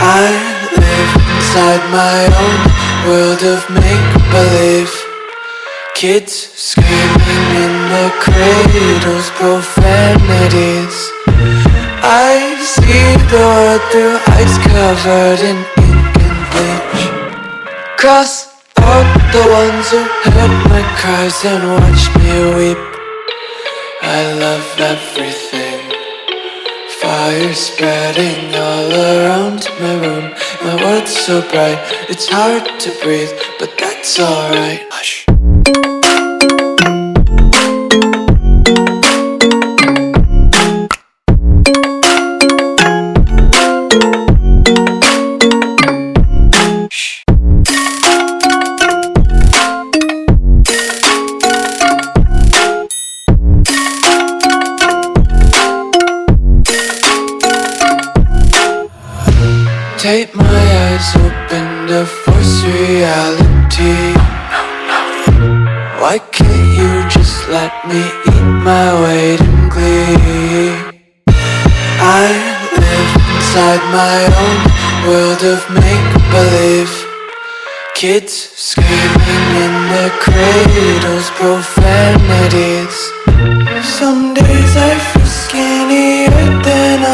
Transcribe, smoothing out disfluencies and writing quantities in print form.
I live inside my own world of make-believe. Kids screaming in their cradles, profanities. I see the world through ice covered in ink and bleach. Cross out the ones who heard my cries and watched me weep. I love everything. Fire spreading all around my room. My world's so bright, it's hard to breathe, but that's alright. Hush. Take my eyes open to force reality. Why can't you just let me eat my weight in glee? I live inside my own world of make-believe. Kids screaming in their cradles, profanities. Some days I feel skinnier than